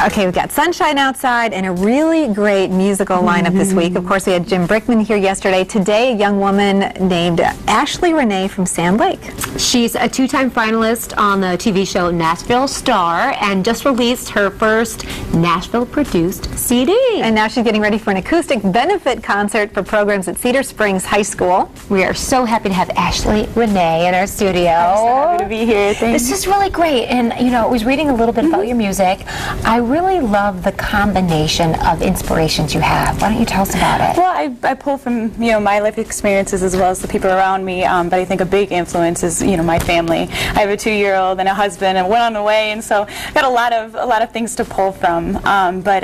Okay, we've got sunshine outside and a really great musical lineup this week. Of course, we had Jim Brickman here yesterday. Today, a young woman named Ashley Renay from Sand Lake. She's a two-time finalist on the TV show Nashville Star and just released her first Nashville-produced CD. And now she's getting ready for an acoustic benefit concert for programs at Cedar Springs High School. We are so happy to have Ashley Renay in our studio. I'm so happy to be here. Thanks. This is really great. And, you know, I was reading a little bit about your music. I really love the combination of inspirations you have. Why don't you tell us about it? Well, I pull from, you know, my life experiences as well as the people around me, but I think a big influence is, you know, my family. I have a 2-year-old and a husband and one on the way, and so I've got a lot of things to pull from. But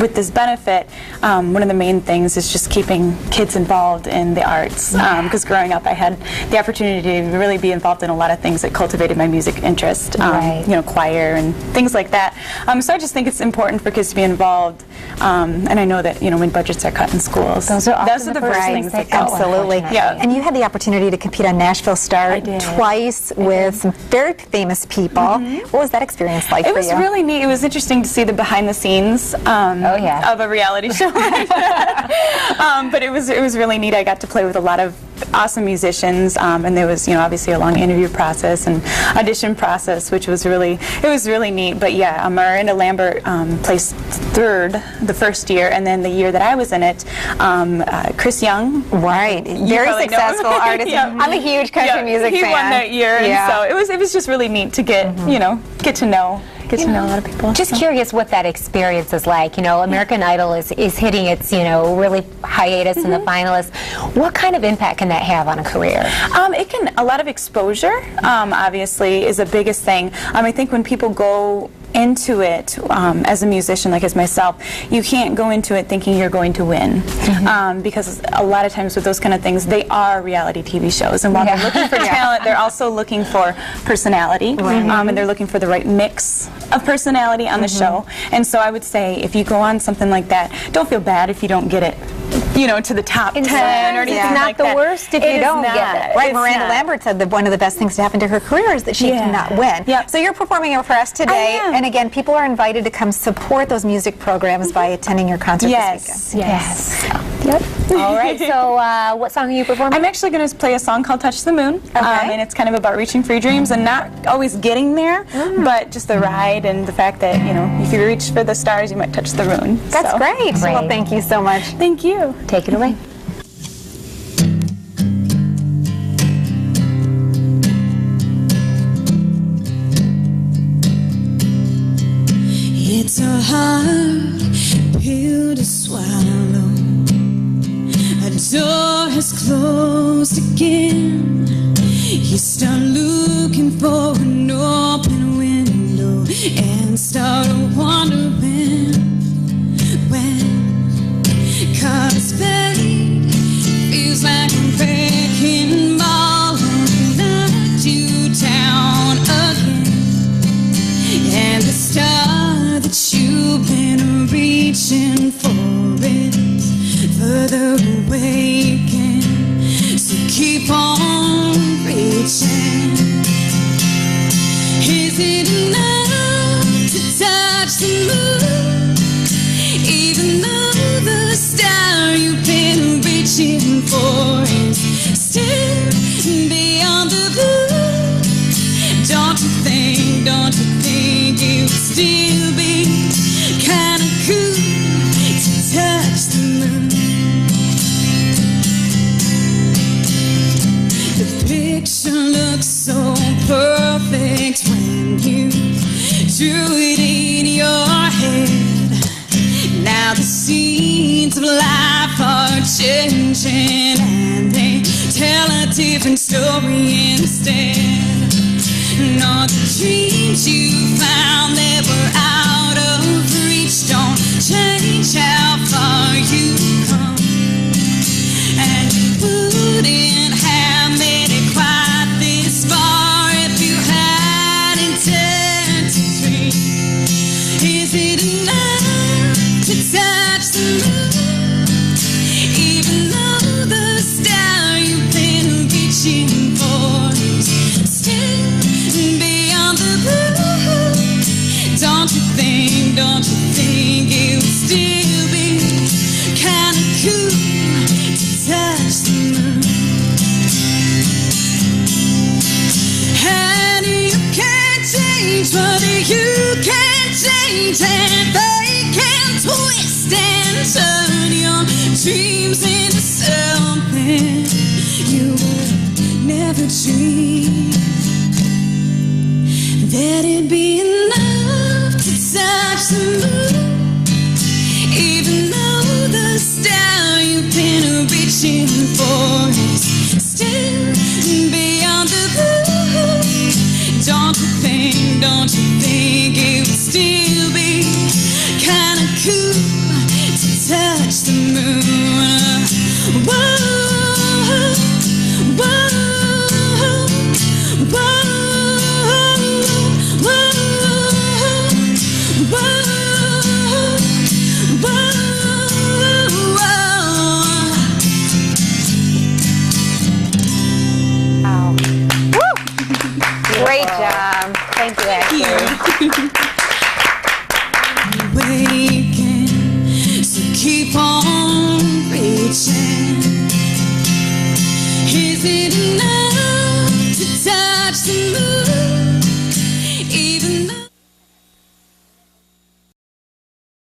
with this benefit, one of the main things is just keeping kids involved in the arts. Because growing up, I had the opportunity to really be involved in a lot of things that cultivated my music interest. You know, choir and things like that. So I just think it's important for kids to be involved. And I know that, you know, when budgets are cut in schools, those are the first things that go. Absolutely. Yeah. And you had the opportunity to compete on Nashville Star twice with some very famous people. What was that experience like for you? It was really neat. It was interesting to see the behind the scenes of a reality show. But it was really neat. I got to play with a lot of awesome musicians, and there was, you know, obviously a long interview process and audition process, which was really neat. But yeah, Miranda Lambert placed third the first year, and then the year that I was in it, Chris Young, very successful artist. I'm a huge country music fan. He won that year, and so it was just really neat to get you know, get to know a lot of people. Just curious what that experience is like. You know, American Idol is hitting its, you know, really hiatus in the finalists. What kind of impact can that have on a career? It can, a lot of exposure, obviously, is the biggest thing. I think when people go into it as a musician, like as myself, you can't go into it thinking you're going to win, because a lot of times with those kind of things, they are reality TV shows, and while they're looking for talent, they're also looking for personality, and they're looking for the right mix of personality on the show. And so I would say, if you go on something like that, don't feel bad if you don't get it, you know, to the top 10 or anything like that. It's not the worst if you don't get it. Right, Miranda Lambert said that one of the best things to happen to her career is that she did not win. So you're performing for us today, and again, people are invited to come support those music programs by attending your concert this weekend. All right, so what song are you performing? I'm actually going to play a song called Touch the Moon, and it's kind of about reaching for your dreams and not always getting there, but just the ride and the fact that, you know, if you reach for the stars, you might touch the moon. That's great. Well, thank you so much. Thank you. Take it away. It's a hard pill to swallow. A door has closed again. You start looking for an open window and start wondering when. 'Cause fate feels like a wrecking ball and knocked you down again. And the star that you've been reaching for is further away again. So keep on reaching. Is it enough to touch the moon? Even though the star you've been reaching for is still beyond the blue. Don't you think it would still be kind of cool to touch the moon? The picture looks so perfect when you drew it in your head. Now the scenes of life are changing and they tell a different story instead. All the dreams you found that were out of reach don't change how far you've come. And you wouldn't have made it quite this far if you hadn't dared to dream. Is it enough to touch the moon? Even though the star you've been reaching for is still beyond think it would still be kinda cool to touch the moon? And you can't change what you can't change, and they can twist and turn your dreams into something you would never dream. That it'd be enough to touch the moon, even though the star you've been reaching for is still beyond the blue. Don't you think it would still be kinda cool to touch the moon? Whoa, whoa, whoa, whoa, whoa, whoa, Wow. Woo! Great job. Thank you, Ashley. Waking, so keep on reaching. Is it enough?